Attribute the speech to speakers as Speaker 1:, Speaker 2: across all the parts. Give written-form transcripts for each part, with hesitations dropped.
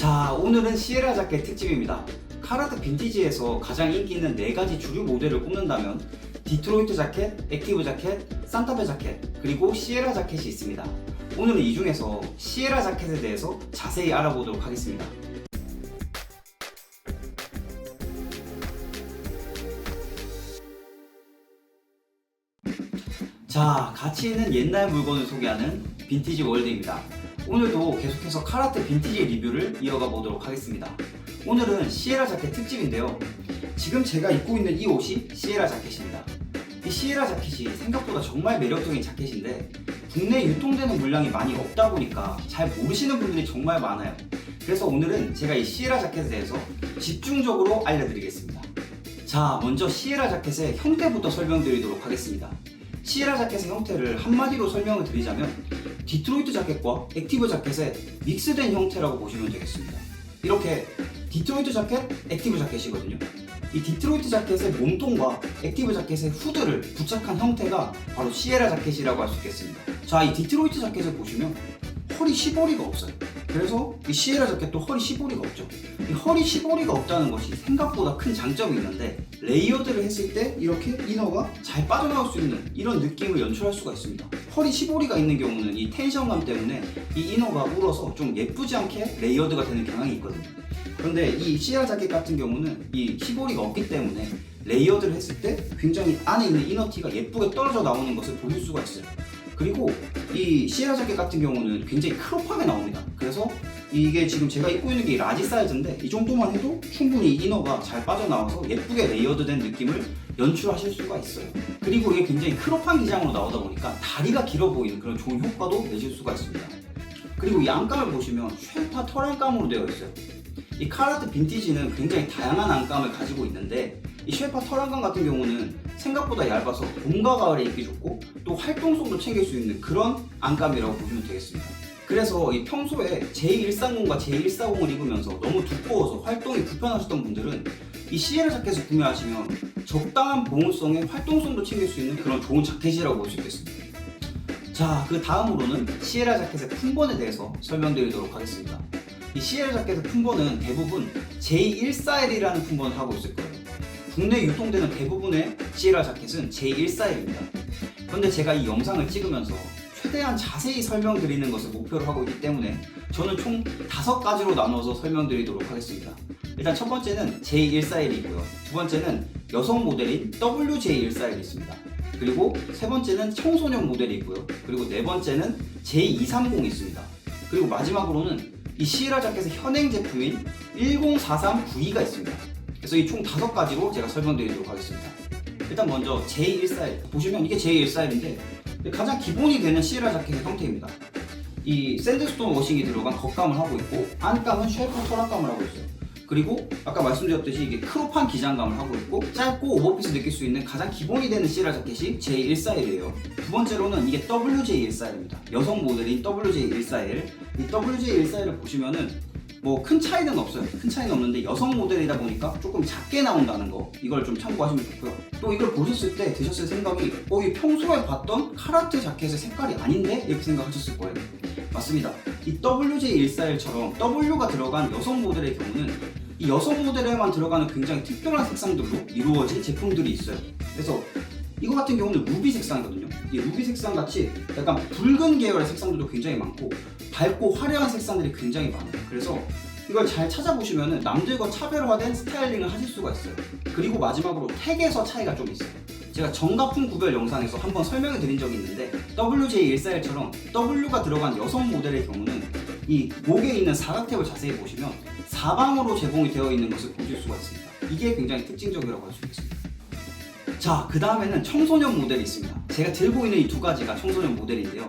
Speaker 1: 자, 오늘은 시에라 자켓 특집입니다. 카라트 빈티지에서 가장 인기 있는 4가지 주류 모델을 꼽는다면 디트로이트 자켓, 액티브 자켓, 산타페 자켓, 그리고 시에라 자켓이 있습니다. 오늘은 이 중에서 시에라 자켓에 대해서 자세히 알아보도록 하겠습니다. 자, 가치 있는 옛날 물건을 소개하는 빈티지 월드입니다. 오늘도 계속해서 카라트 빈티지 리뷰를 이어가 보도록 하겠습니다. 오늘은 시에라 자켓 특집인데요. 지금 제가 입고 있는 이 옷이 시에라 자켓입니다. 이 시에라 자켓이 생각보다 정말 매력적인 자켓인데 국내에 유통되는 물량이 많이 없다 보니까 잘 모르시는 분들이 정말 많아요. 그래서 오늘은 제가 이 시에라 자켓에 대해서 집중적으로 알려드리겠습니다. 자, 먼저 시에라 자켓의 형태부터 설명드리도록 하겠습니다. 시에라 자켓의 형태를 한마디로 설명을 드리자면 디트로이트 자켓과 액티브 자켓의 믹스된 형태라고 보시면 되겠습니다. 이렇게 디트로이트 자켓, 액티브 자켓이거든요. 이 디트로이트 자켓의 몸통과 액티브 자켓의 후드를 부착한 형태가 바로 시에라 자켓이라고 할 수 있겠습니다. 자, 이 디트로이트 자켓을 보시면 허리 시보리가 없어요. 그래서 이 시에라 자켓도 허리 시보리가 없죠. 이 허리 시보리가 없다는 것이 생각보다 큰 장점이 있는데 레이어드를 했을 때 이렇게 이너가 잘 빠져나올 수 있는 이런 느낌을 연출할 수가 있습니다. 허리 시보리가 있는 경우는 이 텐션감 때문에 이 이너가 울어서 좀 예쁘지 않게 레이어드가 되는 경향이 있거든요. 그런데 이 시에라 자켓 같은 경우는 이 시보리가 없기 때문에 레이어드를 했을 때 굉장히 안에 있는 이너티가 예쁘게 떨어져 나오는 것을 보실 수가 있어요. 그리고 이 시에라 자켓 같은 경우는 굉장히 크롭하게 나옵니다. 그래서 이게 지금 제가 입고 있는 게 라지 사이즈인데 이 정도만 해도 충분히 이너가 잘 빠져나와서 예쁘게 레이어드된 느낌을 연출하실 수가 있어요. 그리고 이게 굉장히 크롭한 기장으로 나오다 보니까 다리가 길어 보이는 그런 좋은 효과도 내실 수가 있습니다. 그리고 이 안감을 보시면 쉘파 털 안감으로 되어 있어요. 이 카라트 빈티지는 굉장히 다양한 안감을 가지고 있는데 이 쉘파 털 안감 같은 경우는 생각보다 얇아서 봄과 가을에 입기 좋고 또 활동성도 챙길 수 있는 그런 안감이라고 보시면 되겠습니다. 그래서 이 평소에 J130과 J140을 입으면서 너무 두꺼워서 활동이 불편하셨던 분들은 이 시에라 자켓을 구매하시면 적당한 보온성에 활동성도 챙길 수 있는 그런 좋은 자켓이라고 볼 수 있겠습니다. 자, 그 다음으로는 시에라 자켓의 품번에 대해서 설명드리도록 하겠습니다. 이 시에라 자켓의 품번은 대부분 J14L이라는 품번을 하고 있을 거예요. 국내 유통되는 대부분의 시에라 자켓은 J14L입니다. 그런데 제가 이 영상을 찍으면서 최대한 자세히 설명드리는 것을 목표로 하고 있기 때문에 저는 총 5가지로 나눠서 설명드리도록 하겠습니다. 일단 첫 번째는 J14L이고요. 두 번째는 여성 모델인 WJ14L이 있습니다. 그리고 세 번째는 청소년 모델이 있고요. 그리고 네 번째는 J230이 있습니다. 그리고 마지막으로는 이 시에라 자켓의 현행 제품인 104392가 있습니다. 그래서 이 총 5가지로 제가 설명드리도록 하겠습니다. 일단 먼저 J14L 보시면 이게 J14L인데 가장 기본이 되는 시에라 자켓의 형태입니다. 이 샌드스톤 워싱이 들어간 겉감을 하고 있고 안감은 쉘파 털 안감을 하고 있어요. 그리고 아까 말씀드렸듯이 이게 크롭한 기장감을 하고 있고 짧고 오버핏을 느낄 수 있는 가장 기본이 되는 시에라 자켓이 J14L이에요. 두 번째로는 이게 WJ14L입니다. 여성 모델인 WJ14L. 이 WJ14L을 보시면은 뭐 큰 차이는 없어요. 큰 차이는 없는데 여성 모델이다 보니까 조금 작게 나온다는 거 이걸 좀 참고하시면 좋고요. 또 이걸 보셨을 때 드셨을 생각이 이 평소에 봤던 카라트 자켓의 색깔이 아닌데? 이렇게 생각하셨을 거예요. 맞습니다. 이 WJ14L처럼 W가 들어간 여성 모델의 경우는 이 여성 모델에만 들어가는 굉장히 특별한 색상들로 이루어진 제품들이 있어요. 그래서 이거 같은 경우는 루비 색상이거든요. 이 루비 색상 같이 약간 붉은 계열의 색상들도 굉장히 많고 밝고 화려한 색상들이 굉장히 많아요. 그래서 이걸 잘 찾아보시면 남들과 차별화된 스타일링을 하실 수가 있어요. 그리고 마지막으로 택에서 차이가 좀 있어요. 제가 정가품 구별 영상에서 한번 설명을 드린 적이 있는데 WJ14L처럼 W가 들어간 여성 모델의 경우는 이 목에 있는 사각탭을 자세히 보시면 사방으로 제공이 되어 있는 것을 보실 수가 있습니다. 이게 굉장히 특징적이라고 할 수 있습니다. 자, 그 다음에는 청소년 모델이 있습니다. 제가 들고 있는 이 2가지가 청소년 모델인데요.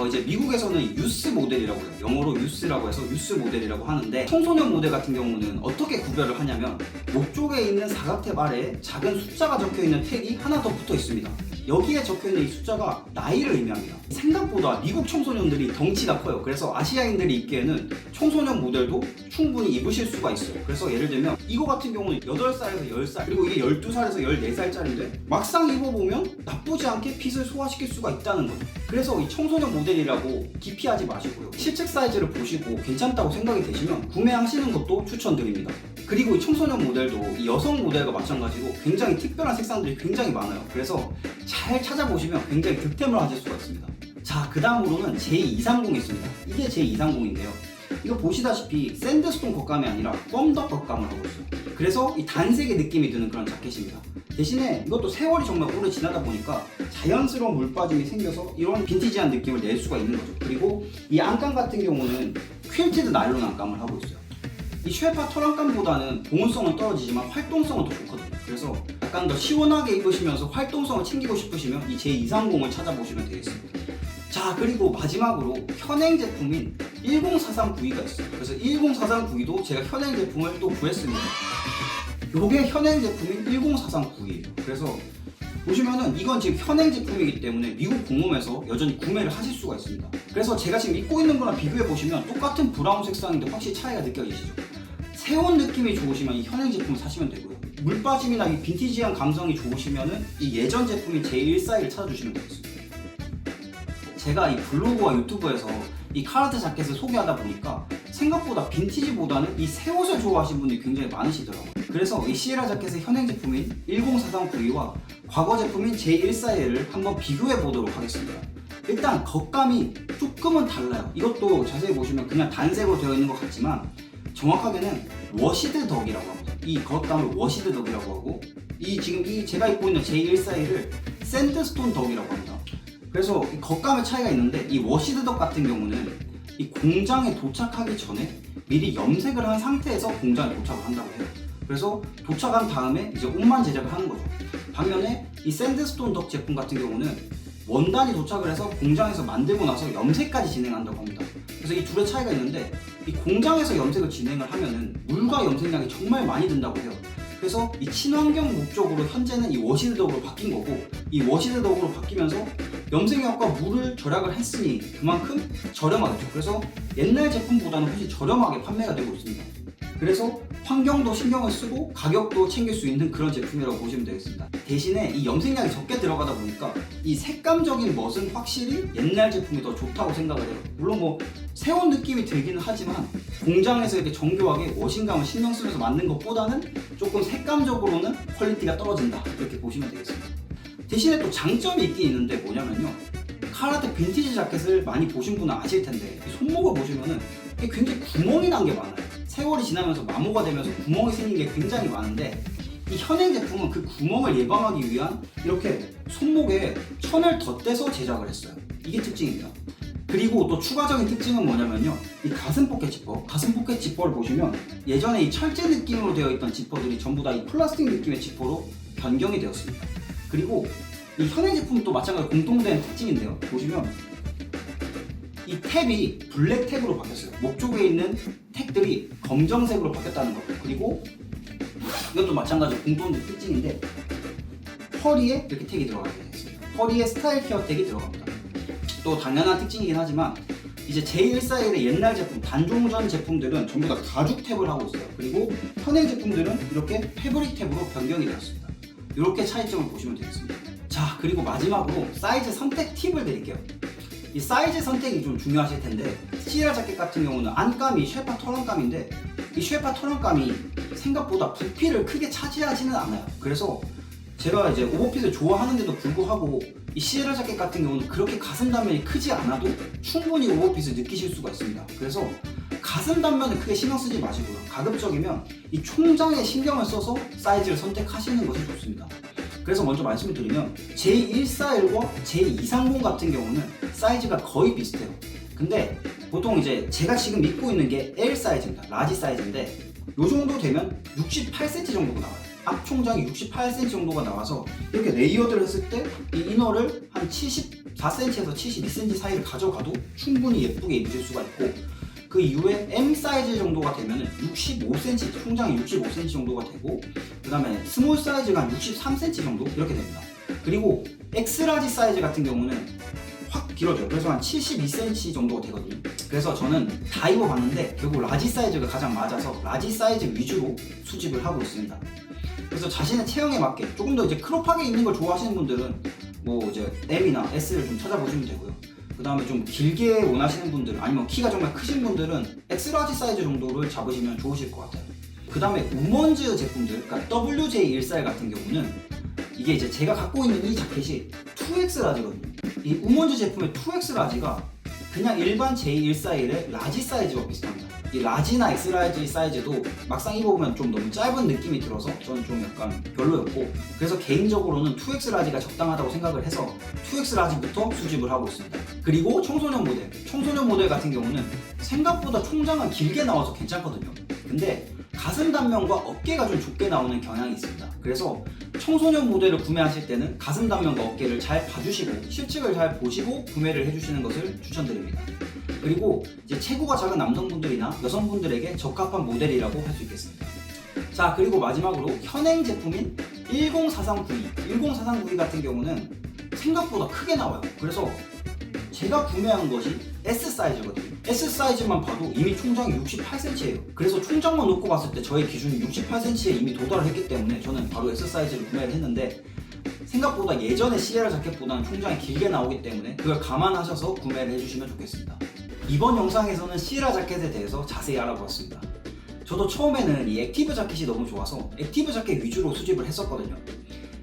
Speaker 1: 이제 미국에서는 유스 모델이라고 해요. 영어로 유스라고 해서 유스 모델이라고 하는데 청소년 모델 같은 경우는 어떻게 구별을 하냐면 목 쪽에 있는 사각탭 아래에 작은 숫자가 적혀있는 택이 하나 더 붙어 있습니다. 여기에 적혀있는 이 숫자가 나이를 의미합니다. 생각보다 미국 청소년들이 덩치가 커요. 그래서 아시아인들이 입기에는 청소년 모델도 충분히 입으실 수가 있어요. 그래서 예를 들면 이거 같은 경우는 8살에서 10살, 그리고 이게 12살에서 14살짜리인데 막상 입어보면 나쁘지 않게 핏을 소화시킬 수가 있다는 거죠. 그래서 이 청소년 모델이라고 기피하지 마시고요. 실측 사이즈를 보시고 괜찮다고 생각이 되시면 구매하시는 것도 추천드립니다. 그리고 이 청소년 모델도 이 여성 모델과 마찬가지로 굉장히 특별한 색상들이 굉장히 많아요. 그래서 잘 찾아보시면 굉장히 득템을 하실 수가 있습니다. 자, 그 다음으로는 J230이 있습니다. 이게 J230인데요. 이거 보시다시피 샌드스톤 겉감이 아니라 껌덕 겉감을 하고 있어요. 그래서 이 단색의 느낌이 드는 그런 자켓입니다. 대신에 이것도 세월이 정말 오래 지나다 보니까 자연스러운 물 빠짐이 생겨서 이런 빈티지한 느낌을 낼 수가 있는 거죠. 그리고 이 안감 같은 경우는 퀼티드 나일론 안감을 하고 있어요. 이 쉐파 털안감보다는 보온성은 떨어지지만 활동성은 더 좋거든요. 그래서 약간 더 시원하게 입으시면서 활동성을 챙기고 싶으시면 이 J230을 찾아보시면 되겠습니다. 자, 그리고 마지막으로 현행 제품인 10439E가 있어요. 그래서 10439E도 제가 현행 제품을 또 구했습니다. 요게 현행 제품인 10439E예요. 그래서 보시면은 이건 지금 현행 제품이기 때문에 미국 공홈에서 여전히 구매를 하실 수가 있습니다. 그래서 제가 지금 입고 있는 거랑 비교해 보시면 똑같은 브라운 색상인데 확실히 차이가 느껴지시죠? 새온 느낌이 좋으시면 이 현행 제품을 사시면 되고요. 물 빠짐이나 이 빈티지한 감성이 좋으시면은 이 예전 제품인 J141을 찾아주시면 되겠습니다. 제가 이 블로그와 유튜브에서 이 카라테 자켓을 소개하다 보니까 생각보다 빈티지보다는 이 새 옷을 좋아하시는 분들이 굉장히 많으시더라고요. 그래서 이 시에라 자켓의 현행 제품인 10439E와 과거 제품인 J141을 한번 비교해 보도록 하겠습니다. 일단 겉감이 조금은 달라요. 이것도 자세히 보시면 그냥 단색으로 되어 있는 것 같지만 정확하게는 워시드 덕이라고 합니다. 이 겉감을 워시드 덕이라고 하고 지금 제가 입고 있는 J141을 샌드스톤 덕이라고 합니다. 그래서 이 겉감의 차이가 있는데 이 워시드 덕 같은 경우는 이 공장에 도착하기 전에 미리 염색을 한 상태에서 공장에 도착을 한다고 해요. 그래서 도착한 다음에 이제 옷만 제작을 하는 거죠. 반면에 이 샌드스톤 덕 제품 같은 경우는 원단이 도착을 해서 공장에서 만들고 나서 염색까지 진행한다고 합니다. 그래서 이 둘의 차이가 있는데 이 공장에서 염색을 진행을 하면은 물과 염색량이 정말 많이 든다고 해요. 그래서 이 친환경 목적으로 현재는 이 워시드 덕으로 바뀐 거고 이 워시드 덕으로 바뀌면서 염색약과 물을 절약을 했으니 그만큼 저렴하겠죠. 그래서 옛날 제품보다는 훨씬 저렴하게 판매가 되고 있습니다. 그래서 환경도 신경을 쓰고 가격도 챙길 수 있는 그런 제품이라고 보시면 되겠습니다. 대신에 이 염색약이 적게 들어가다 보니까 이 색감적인 멋은 확실히 옛날 제품이 더 좋다고 생각을 해요. 물론 뭐 새로운 느낌이 들기는 하지만 공장에서 이렇게 정교하게 워싱감을 신경 쓰면서 만든 것보다는 조금 색감적으로는 퀄리티가 떨어진다, 이렇게 보시면 되겠습니다. 대신에 또 장점이 있긴 있는데 뭐냐면요, 카라테 빈티지 자켓을 많이 보신 분은 아실 텐데 손목을 보시면은 굉장히 구멍이 난 게 많아요. 세월이 지나면서 마모가 되면서 구멍이 생긴 게 굉장히 많은데 이 현행 제품은 그 구멍을 예방하기 위한 이렇게 손목에 천을 덧대서 제작을 했어요. 이게 특징입니다. 그리고 또 추가적인 특징은 뭐냐면요, 이 가슴 포켓 지퍼를 보시면 예전에 이 철제 느낌으로 되어 있던 지퍼들이 전부 다 이 플라스틱 느낌의 지퍼로 변경이 되었습니다. 그리고 이 현행 제품도 마찬가지로 공통된 특징인데요, 보시면 이 탭이 블랙 탭으로 바뀌었어요. 목 쪽에 있는 탭들이 검정색으로 바뀌었다는 거고요. 그리고 이것도 마찬가지로 공통된 특징인데 허리에 이렇게 탭이 들어가게 되었습니다. 허리에 스타일 케어 탭이 들어갑니다. 또 당연한 특징이긴 하지만 이제 J141의 옛날 제품, 단종전 제품들은 전부 다 가죽 탭을 하고 있어요. 그리고 현행 제품들은 이렇게 패브릭 탭으로 변경이 되었습니다. 이렇게 차이점을 보시면 되겠습니다. 자, 그리고 마지막으로 사이즈 선택 팁을 드릴게요. 이 사이즈 선택이 좀 중요하실 텐데 시에라 자켓 같은 경우는 안감이 쉐파 털안감인데 이 쉐파 털안감이 생각보다 부피를 크게 차지하지는 않아요. 그래서 제가 이제 오버핏을 좋아하는데도 불구하고 이 시에라 자켓 같은 경우는 그렇게 가슴 단면이 크지 않아도 충분히 오버핏을 느끼실 수가 있습니다. 그래서 가슴 단면을 크게 신경 쓰지 마시고요, 가급적이면 이 총장에 신경을 써서 사이즈를 선택하시는 것이 좋습니다. 그래서 먼저 말씀을 드리면 J141과 J230 같은 경우는 사이즈가 거의 비슷해요. 근데 보통 이제 제가 지금 입고 있는 게 L 사이즈입니다. 라지 사이즈인데 이 정도 되면 68cm 정도가 나와요. 앞 총장이 68cm 정도가 나와서 이렇게 레이어드를 했을 때 이 이너를 한 74cm에서 72cm 사이를 가져가도 충분히 예쁘게 입으실 수가 있고, 그 이후에 M 사이즈 정도가 되면 65cm, 총장이 65cm 정도가 되고, 그 다음에 스몰 사이즈가 한 63cm 정도 이렇게 됩니다. 그리고 엑스라지 사이즈 같은 경우는 확 길어져요. 그래서 한 72cm 정도가 되거든요. 그래서 저는 다 입어봤는데 결국 라지 사이즈가 가장 맞아서 라지 사이즈 위주로 수집을 하고 있습니다. 그래서 자신의 체형에 맞게 조금 더 이제 크롭하게 입는 걸 좋아하시는 분들은 뭐 이제 M이나 S를 좀 찾아보시면 되고요. 그 다음에 좀 길게 원하시는 분들, 아니면 키가 정말 크신 분들은 엑스라지 사이즈 정도를 잡으시면 좋으실 것 같아요. 그 다음에 우먼즈 제품들, 그러니까 WJ14 같은 경우는 이게 이제 제가 갖고 있는 이 자켓이 2X 라지거든요. 이 우먼즈 제품의 2X 라지가 그냥 일반 J14의 라지 사이즈와 비슷합니다. 이 라지나 엑스라지 사이즈도 막상 입어보면 좀 너무 짧은 느낌이 들어서 저는 좀 약간 별로였고, 그래서 개인적으로는 2X 라지가 적당하다고 생각을 해서 2X 라지부터 수집을 하고 있습니다. 그리고 청소년 모델 같은 경우는 생각보다 총장은 길게 나와서 괜찮거든요. 근데 가슴 단면과 어깨가 좀 좁게 나오는 경향이 있습니다. 그래서 청소년 모델을 구매하실 때는 가슴 단면과 어깨를 잘 봐주시고 실측을 잘 보시고 구매를 해주시는 것을 추천드립니다. 그리고 이제 체구가 작은 남성분들이나 여성분들에게 적합한 모델이라고 할 수 있겠습니다. 자, 그리고 마지막으로 현행 제품인 10439 같은 경우는 생각보다 크게 나와요. 그래서 제가 구매한 것이 S 사이즈거든요. S 사이즈만 봐도 이미 총장이 68cm예요. 그래서 총장만 놓고 봤을 때 저의 기준이 68cm에 이미 도달을 했기 때문에 저는 바로 S 사이즈를 구매를 했는데, 생각보다 예전의 시에라 자켓보다는 총장이 길게 나오기 때문에 그걸 감안하셔서 구매를 해주시면 좋겠습니다. 이번 영상에서는 시에라 자켓에 대해서 자세히 알아보았습니다. 저도 처음에는 이 액티브 자켓이 너무 좋아서 액티브 자켓 위주로 수집을 했었거든요.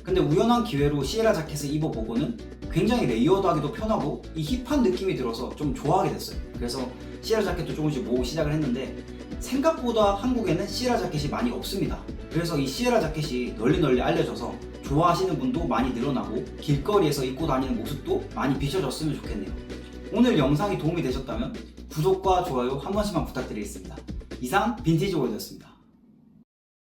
Speaker 1: 근데 우연한 기회로 시에라 자켓을 입어보고는 굉장히 레이어드하기도 편하고 이 힙한 느낌이 들어서 좀 좋아하게 됐어요. 그래서 시에라 자켓도 조금씩 모으기 시작을 했는데, 생각보다 한국에는 시에라 자켓이 많이 없습니다. 그래서 이 시에라 자켓이 널리 알려져서 좋아하시는 분도 많이 늘어나고 길거리에서 입고 다니는 모습도 많이 비춰졌으면 좋겠네요. 오늘 영상이 도움이 되셨다면 구독과 좋아요 한 번씩만 부탁드리겠습니다. 이상 빈티지 월드였습니다.